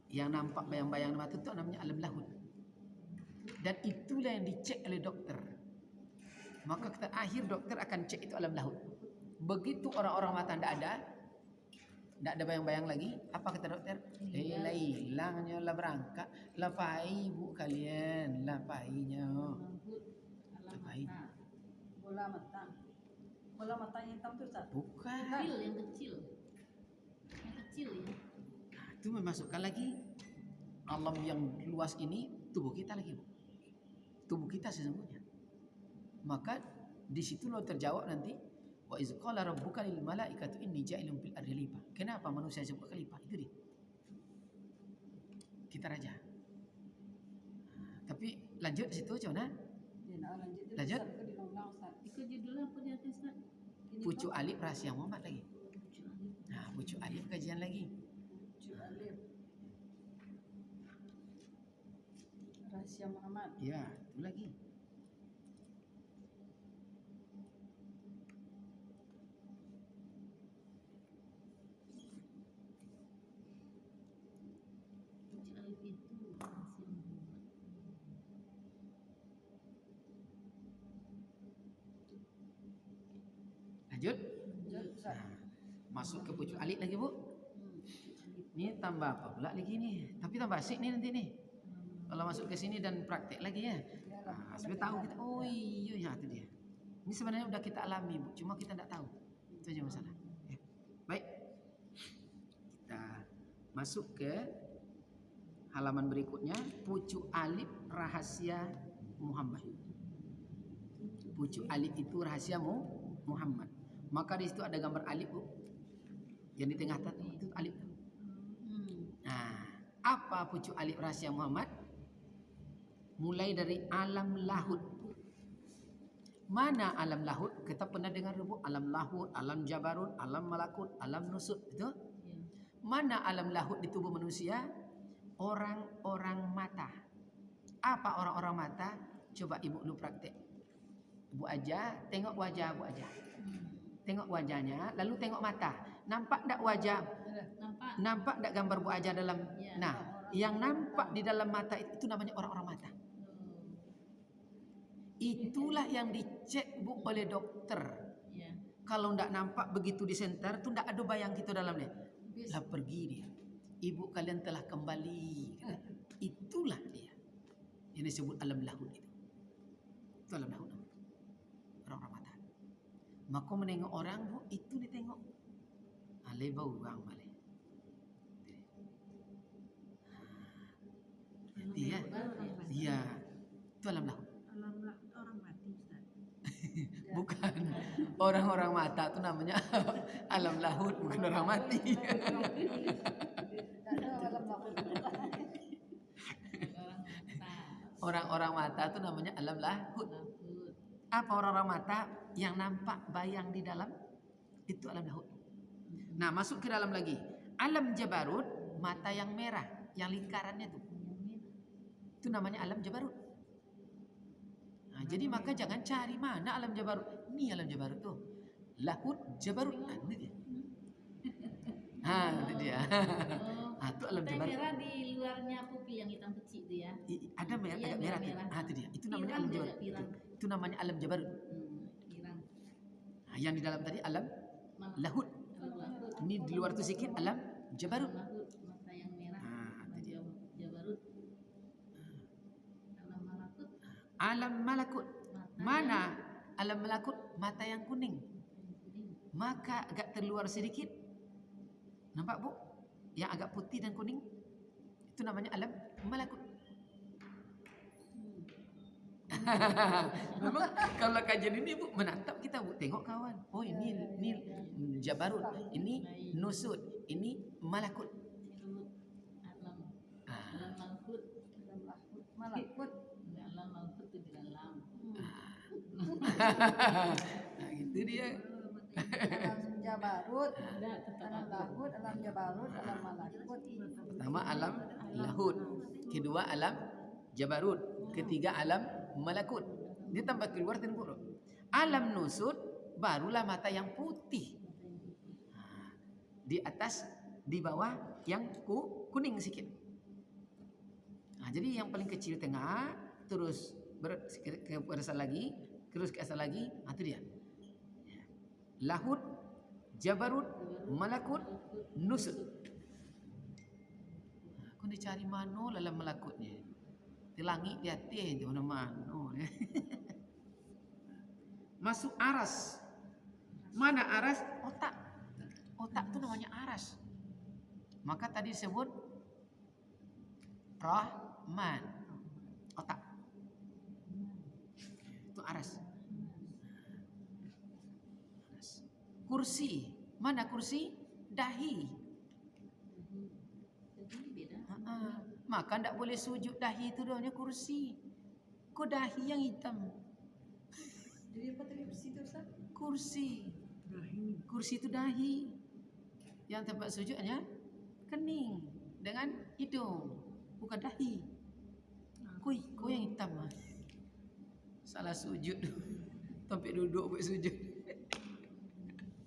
Yang nampak bayang-bayang di mata itu namanya alam lahud. Dan itulah yang dicek oleh dokter. Maka akhir dokter akan cek itu alam lahud. Begitu orang-orang mata tidak ada bayang-bayang lagi, apa kata dokter? Hilangnya lah berangkat, lapai ibu kalian, lapainya. Lapai. Bola mata yang hitam tuh, Ustaz? Bukan. Yang kecil ya. Itu memasukkan lagi alam yang luas ini tubuh kita lagi, Bu. Tubuh kita sesungguhnya. Maka di situ lo terjawab nanti wa iz qala rabbuka lil malaikati inni ja'ilun fil ardi khalifah. Kenapa manusia disebut khalifah? Itu dia. Kita raja. Tapi lanjut situ macam mana? Lanjut. Itu judulnya apa dia Ustaz? Pucuk alif rahasia Muhammad lagi. Nah, pucuk alif kajian lagi. Rahasia Muhammad. Ya, itu lagi. Lanjut. Nah, masuk ke pucuk alif lagi, Bu. Ini tambah apa pula lagi nih? Tapi tambah asik nih nanti nih. Kalau masuk ke sini dan praktek lagi ya. Nah, supaya tahu kita, oh iya ya itu dia. Ini sebenarnya udah kita alami, Bu. Cuma kita tidak tahu. Itu aja masalah. Ya. Baik. Kita masuk ke halaman berikutnya, pucuk alif rahasia Muhammad. Pucuk alif itu rahasia Muhammad. Maka di situ ada gambar alif, Bu. Yang di tengah itu alif. Nah, apa pucuk alif rahasia Muhammad? Mulai dari alam lahud. Mana alam lahud? Kita pernah dengar dulu alam lahud, alam jabarut, alam malakut, alam nusut, betul? Mana alam lahud di tubuh manusia? Orang-orang mata. Apa orang-orang mata? Coba ibu lu praktek. Bu aja, tengok wajah Bu aja. Tengok wajahnya, lalu tengok mata. Nampak tak wajah? Nampak tak gambar Bu aja dalam? Nah, yang nampak di dalam mata itu namanya orang-orang mata. Itulah yang dicek, Bu, oleh dokter. Kalau tidak nampak begitu di senter, itu tidak ada bayang kita dalamnya. Lah pergi dia. Ibu kalian telah kembali. Itulah dia. Yang disebut alam lahud itu. Itu alam lahud. Orang-orang mata. Maka menengok orang, Bu, itu ditengok. Alai bau bang balik. Iya. Iya. Itu alam lahud. Orang mati, Ustaz. Bukan. Orang-orang mata itu namanya alam lahud, bukan orang mati. Orang-orang mata itu namanya alam lahud. Apa orang-orang mata yang nampak bayang di dalam? Itu alam lahud. Nah, masuk ke dalam lagi. Alam jabarut, mata yang merah, yang lingkarannya tuh. Itu namanya alam jabarut. Nah, jadi maka jangan cari mana alam jabarut. Ini alam jabarut tuh. Lahud jabarut. Nah, ini dia. Nah, itu dia. Ah, itu alam jabarut. Merah di luarnya pupil yang hitam kecil itu ya. Ada merah, agak merah. Ah, itu dia. Itu namanya alam jabarut. Itu namanya alam jabarut. Nah, yang di dalam tadi alam lahud. Ini di luar itu sedikit alam jabarut. Mata yang merah. Itu dia. Jabarut. Alam malakut. Alam malakut. Mana alam malakut? Mata yang kuning. Maka agak terluar sedikit. Nampak, Bu? Yang agak putih dan kuning. Itu namanya alam malakut. Memang kalau kajian ini, Bu, menatap kita, Bu. Tengok kawan. Oh, ini jabarut, ini nusut, ini malakut. Alam malakut. Malakut. Alam malakut itu di dalam. Nah, itu dia. Alam jabarut, alam lahud, alam jabarut, alam malakut. Pertama alam lahud, kedua alam jabarut, ketiga alam malakut. Dia tambah keluar tengok. Alam nusut barulah mata yang putih. Di atas, di bawah yang kuning sedikit. Jadi yang paling kecil tengah, terus ke asal lagi, terus ke asal lagi, itu dia. Lahut, jabarut, malakut, nusut. Aku nak cari mana dalam malakutnya. Di langit, di atas, di mana-mana. Masuk aras. Mana aras? Otak. Otak tu namanya aras. Maka tadi disebut Rahman. Otak. Itu aras. Kursi. Mana kursi? Dahi. Jadi beda. Maka tidak boleh sujud dahi itu namanya kursi. Kok dahi yang hitam? Jadi apa tadi kursi itu Ustaz? Kursi. Kursi itu dahi. Yang tempat sujudnya kening dengan hidung, bukan dahi. Kau yang hitam ah. Salah sujud. Sampai duduk buat sujud.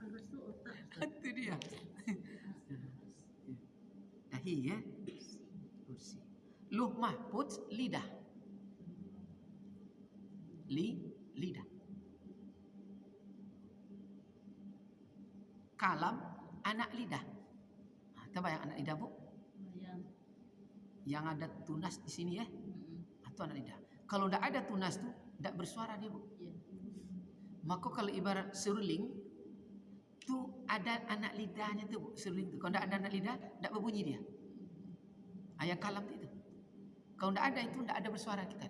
Aras tu otak. Itu dia. Dahi ya. Kursi. Luh mahfuz lidah. Lidah. Kalam anak lidah. Tahu yang anak lidah bu? Yang ada tunas di sini ya. Atau anak lidah. Kalau tidak ada tunas tu, tidak bersuara dia bu. Maka kalau ibarat seruling tu ada anak lidahnya tu bu, seruling tu. Kalau tidak ada anak lidah, tidak berbunyi dia. Yang kalam tu itu. Kalau tidak ada itu, tidak ada bersuara kita.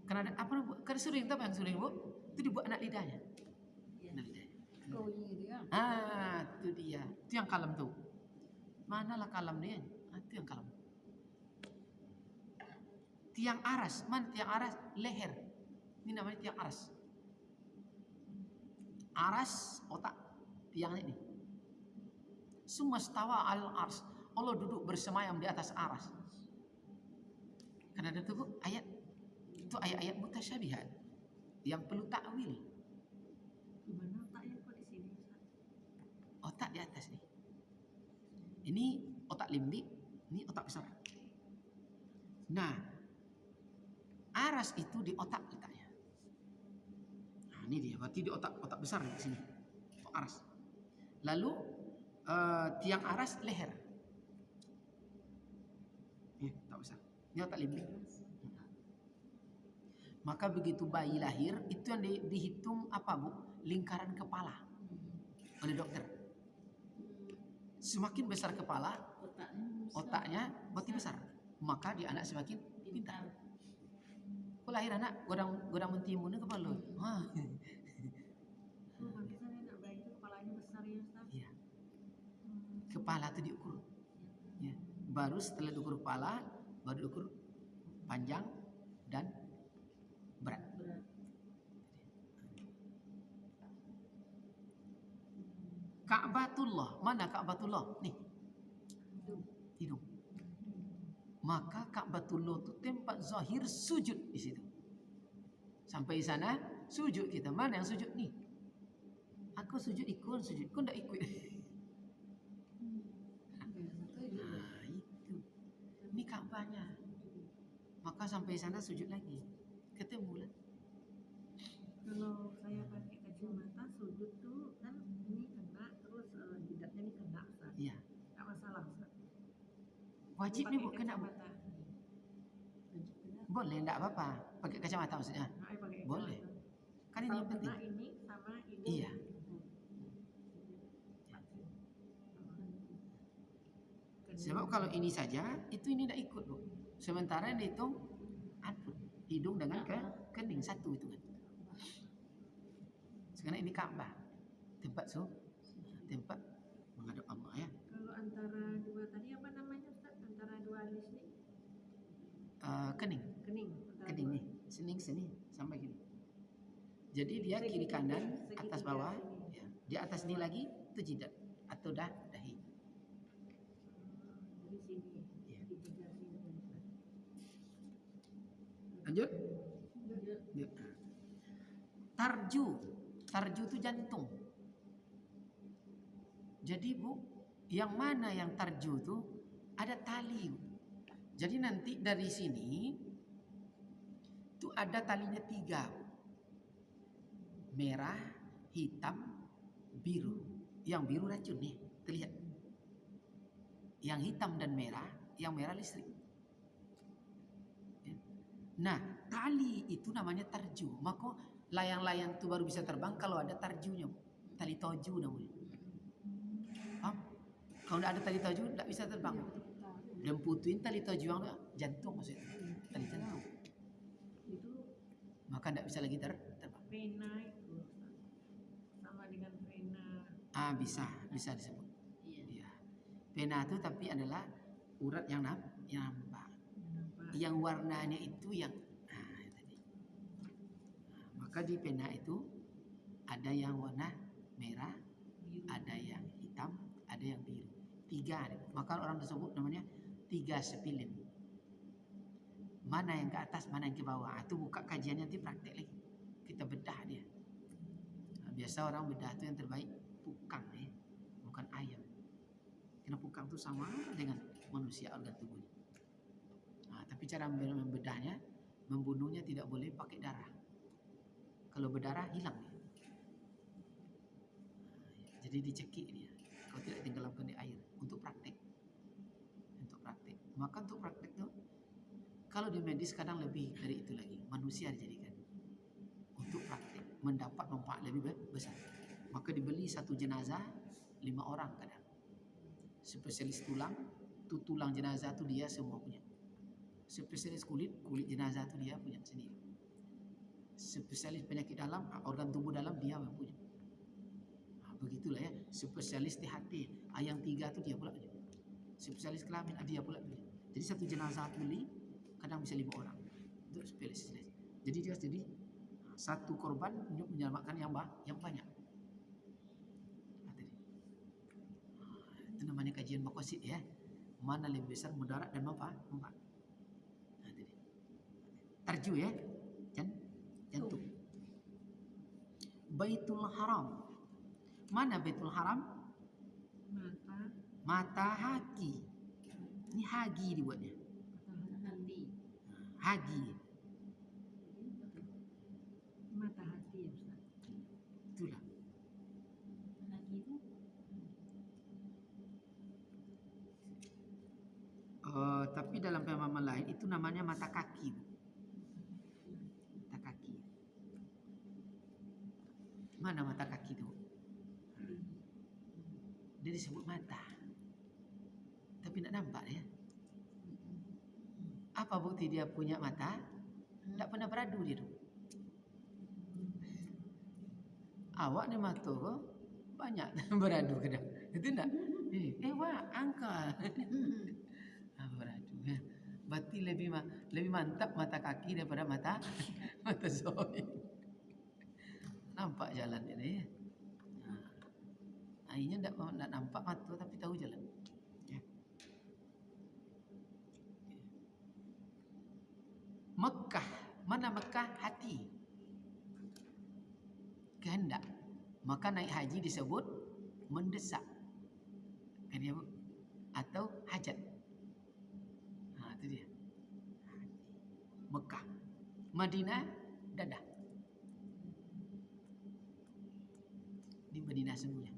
Karena ada apa bu? Karena seruling tu apa yang seruling bu? Itu dibuat anak lidahnya. Anak lidahnya. Bunyi dia. Itu dia. Itu yang kalam tu. Manalah kalam dia? Itu yang kalam. Tiang aras, mana tiang aras? Leher. Ini namanya tiang aras. Aras otak, tiang ini. Sumastawa al-ars. Allah duduk bersemayam di atas aras. Karena ada tu bu, ayat itu ayat-ayat mutasyabihat yang perlu takwil. Gimana otaknya kok di sini? Otak di atas nih. Ini otak limbik, ini otak besar. Nah, aras itu di otak letaknya. Nah, ini dia, berarti di otak besar di sini. Otak aras. Lalu tiang aras leher. Ini otak besar. Ini otak limbik. Maka begitu bayi lahir, itu yang dihitung apa bu? Lingkaran kepala oleh dokter. Semakin besar kepala, otaknya berarti besar. Maka dia anak semakin pintar. Kau lahir anak godang mentimun kepala. Bagi saya anak bayi itu kepalanya besar ya Ustaz. Iya. Kepala itu diukur. Ya. Baru setelah diukur kepala, baru diukur panjang dan berat. Ka'batullah. Mana Ka'batullah? Nih. Hidung. Maka Ka'batullah itu tempat zahir sujud di situ. Sampai sana sujud kita. Mana yang sujud nih? Aku sujud ikut sujud. Kau tidak ikut. Itu. Ini Ka'bahnya. Maka sampai sana sujud lagi. Ketemu lah. Kalau saya pakai kacamata sujud tuh kan ini kena terus jidatnya ini kena Ustaz. Iya. Enggak masalah Ustaz. Wajib nih bu Pakai kena bu. kacamata. Boleh tidak apa-apa. Pakai kacamata maksudnya. Nah, pakai Boleh. kacamata. Kan ini Kalau yang penting. kena ini sama ini. Iya. Sebab kalau ini saja, itu ini tidak ikut bu. Sementara yang dihitung anput. Hidung dengan kening satu itu kan. Sekarang ini Ka'bah. Tempat menghadap Allah ya. Kalau antara dua tadi apa namanya Ustaz? Antara dua alis nih? Kening. Kening. Antara Kening dua. nih. Sini sampai gini. Jadi dia kiri kanan, atas bawah. Ya. Di atas ini lagi itu jidat atau dahi. Dari sini. Ya. Di sebelah sini Ustaz. Lanjut. Ya. Tarju itu jantung. Jadi bu, yang mana yang tarju itu ada tali. Jadi nanti dari sini itu ada talinya 3, merah, hitam, biru. Yang biru racun nih, terlihat. Yang hitam dan merah, yang merah listrik. Nah, tali itu namanya tarju. Maka layang-layang itu baru bisa terbang kalau ada tarjunya. Tali toju namanya. Paham? Kalau tidak ada tali toju, tidak bisa terbang. Dan putuin tali toju yang jantung maksudnya. Tali jantung. Itu Maka tidak bisa lagi terbang. pena itu sama dengan pena. Bisa disebut. Iya. Pena itu tapi adalah urat yang nampak. Nampak. Yang warnanya itu yang tadi. Maka di pena itu ada yang warna merah, ada yang hitam, ada yang biru. 3. Maka orang tersebut namanya 3 spilin. Mana yang ke atas, mana yang ke bawah. Itu buka kajiannya nanti praktek lagi. Kita bedah dia. Biasa orang bedah itu yang terbaik pukang bukan ayam. Karena pukang itu sama dengan manusia organ tubuhnya. Tapi cara membedahnya, membunuhnya tidak boleh pakai darah. Kalau berdarah hilang dia. Jadi dicekik dia. Kalau tidak tenggelamkan di air untuk praktek. Maka untuk praktek itu, kalau di medis kadang lebih dari itu lagi. Manusia dijadikan untuk praktek mendapat manfaat lebih besar. Maka dibeli satu jenazah 5 orang kadang. Spesialis tulang, tulang jenazah itu dia semua punya. Spesialis kulit jenazah itu dia punya sendiri. Spesialis penyakit dalam, organ tubuh dalam dia punya. Begitulah ya. Spesialis di hati, yang 3 itu dia pula punya. Spesialis kelamin dia pula punya. Jadi satu jenazah beli kadang bisa 5 orang. Itu spesialis. Jadi dia satu korban untuk menyelamatkan yang banyak. Itu namanya kajian makosid ya. Mana lebih besar mudarat dan manfaat. Tarju ya, jantung. Baitul Haram. Mana Baitul Haram? Mata haki. Ini hagi dibuatnya. Hagi. Mata hati ya Ustaz. Itulah. Tapi dalam pemahaman lain itu namanya mata kaki. Mata kaki. Mana mata kaki itu? Dia disebut mata. Tapi tidak nampak ya. Apa bukti dia punya mata? Tidak pernah beradu dia tu. Awak ni mata banyak beradu kadang. Itu tak? Wah, angka. Beradu. Berarti lebih mantap mata kaki daripada mata zohir. Nampak jalan dia ya. Akhirnya tak nampak mata tapi tahu jalan. Ya. Mekah. Mana Mekah? Hati. Kehendak. Maka naik haji disebut mendesak. Kan ya Bu? Atau hajat. Itu dia. Mekah. Madinah, dadah. Di Madinah sungguhnya.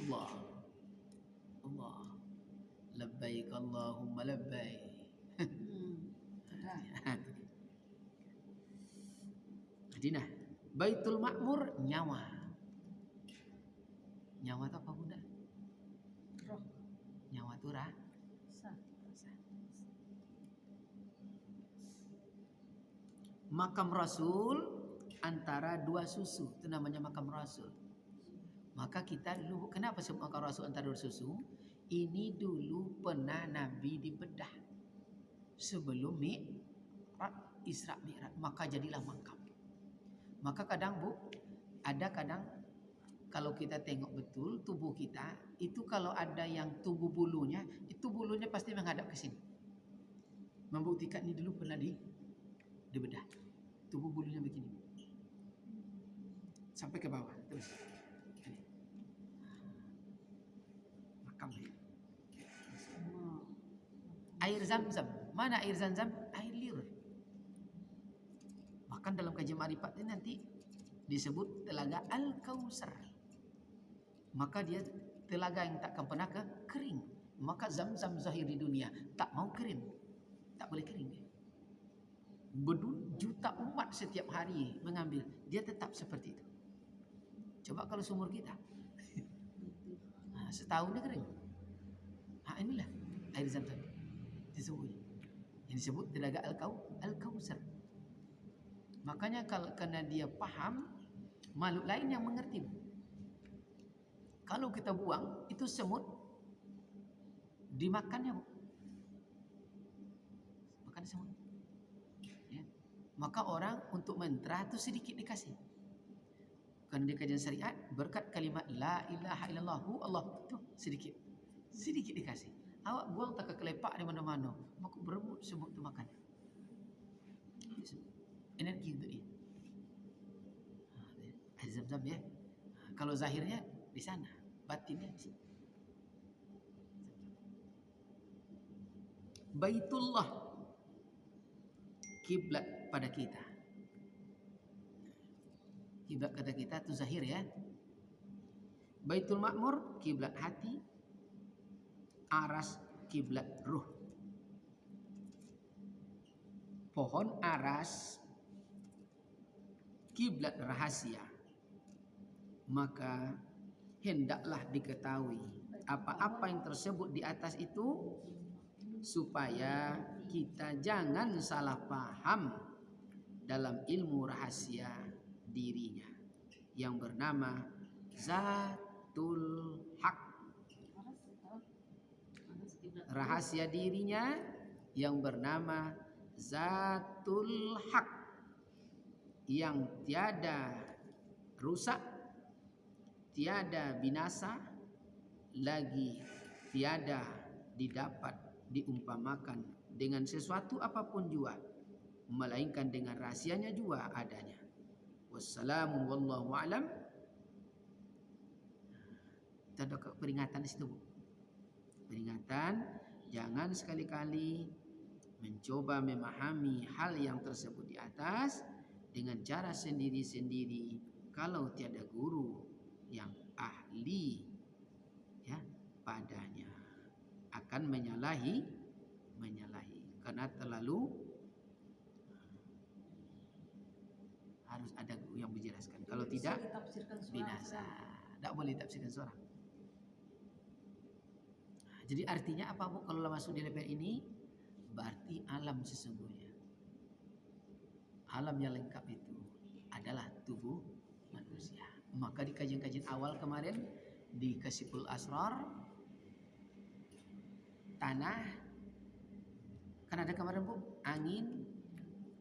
Allah. Labbaik Allahumma labbaik. Madinah. Baitul Ma'mur, nyawa. Nyawa itu apa Bunda? Roh. Nyawa itu Makam Rasul antara 2 susu, itu namanya makam Rasul. Maka kita dulu, kenapa sebut makam Rasul antara 2 susu? Ini dulu pernah Nabi dibedah sebelum Isra Mi'raj, maka jadilah makam. Maka kadang Bu, ada kadang kalau kita tengok betul tubuh kita, itu kalau ada yang tubuh bulunya, itu bulunya pasti menghadap ke sini. Membuktikan ini dulu pernah dibedah. Tubuh bulunya begini. Sampai ke bawah terus. Makam ya. air Zam-Zam. Mana air Zam-Zam? Air liur. Bahkan dalam kajian Ma'rifat ini nanti disebut telaga Al-Kautsar. Maka dia telaga yang takkan pernah kering. Maka Zam-Zam zahir di dunia tak mau kering. Tak boleh kering dia. Berjuta umat setiap hari mengambil, dia tetap seperti itu. Coba kalau sumur kita, setahun dia kering. Inilah air Zam-Zam disebut. Yang disebut telaga Al-Kautsar. Makanya karena dia paham, makhluk lain yang mengerti. Kalau kita buang itu semut, dimakannya, Bu. Makan semut. Ya. Maka orang untuk mantra itu sedikit dikasih. Karena di kajian syariat berkat kalimat la ilaha illallah Allah itu sedikit dikasih. Awak buang tak ke kelepak di mana-mana, maka berebut semut itu makan. Energi untuk dia. Air Zam-Zam ya. Kalau zahirnya di sana, batinnya di sini. Baitullah, kiblat pada kita. Kiblat pada kita itu zahir ya. Baitul Ma'mur kiblat hati. Aras kiblat ruh. Pohon aras kiblat rahasia. Maka hendaklah diketahui apa-apa yang tersebut di atas itu, supaya kita jangan salah paham dalam ilmu rahasia dirinya yang bernama Zatul Haq. Rahasia dirinya yang bernama Zatul Haq, yang tiada rusak, tiada binasa, lagi tiada didapat diumpamakan dengan sesuatu apapun jua, melainkan dengan rahasianya jua adanya. Wassalamu wallahu a'lam. Kita ada peringatan di situ, Bu. Peringatan, jangan sekali-kali mencoba memahami hal yang tersebut di atas dengan cara sendiri-sendiri kalau tiada guru yang ahli ya padanya, akan menyalahi karena terlalu harus ada guru yang menjelaskan. Kalau tidak binasa. Tak boleh tafsirkan seorang. Jadi artinya apa, Bu? Kalau masuk di level ini berarti alam sesungguhnya. Alam yang lengkap itu adalah tubuh manusia. Maka di kajian-kajian awal kemarin di Kasyiful Asrar, tanah, kan ada kemarin, Bu, angin,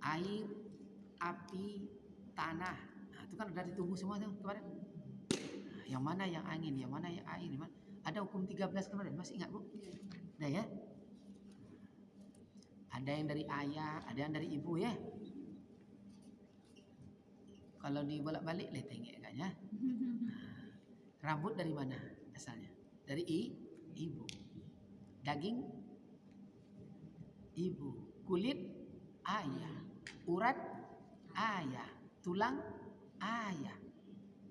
air, api, tanah. Nah, itu kan ada di tubuh semua tuh kemarin. Nah, yang mana yang angin, yang mana yang air, yang mana? Ada hukum 13 kemarin, masih ingat, Bu? Ada ya? Ada yang dari ayah, ada yang dari ibu ya. Kalau dibolak-balik lah tengok kan ya. Rambut dari mana asalnya? Dari ibu. Daging ibu. Kulit ayah. Urat ayah. Tulang ayah.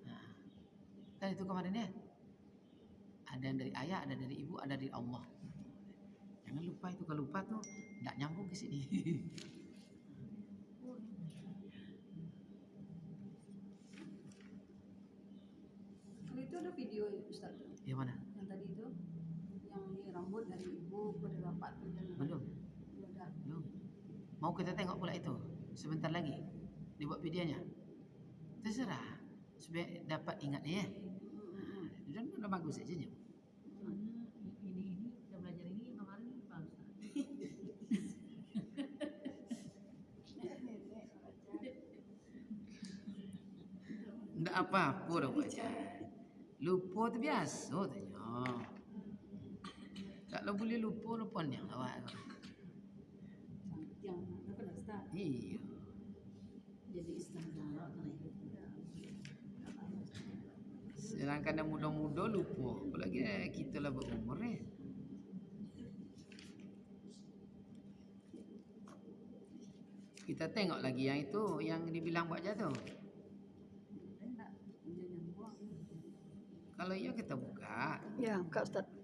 Nah, kan itu kemarin ya. Ada yang dari ayah, ada dari ibu, ada dari Allah. Jangan lupa itu, kalau lupa tuh nggak nyambung ke sini. Kalau itu ada video Ustaz. Yang mana? Yang tadi itu, yang rambut dari ibu pada bapak tuh. Belum. Belum. Mau kita tengok pula itu sebentar lagi. Dibuat videonya. Terserah. Supaya dapat ingatnya ya. Dan udah bagus aja je. Ini kita belajar ini yang kemarin lupa Ustaz. Nggak apa-apa dah baca. Lupa tu biasa tanya. Kalau boleh lupa ni awak. Yang apa dah Ustaz? Iya. Jadi istighfar Sedangkan yang muda-muda lupa. Apalagi kita lah berumur ni. Kita tengok lagi yang itu yang dibilang Pak Jah tu. Enggak, dia yang buang. Kalau iya kita buka. Ya, Kak Ustaz.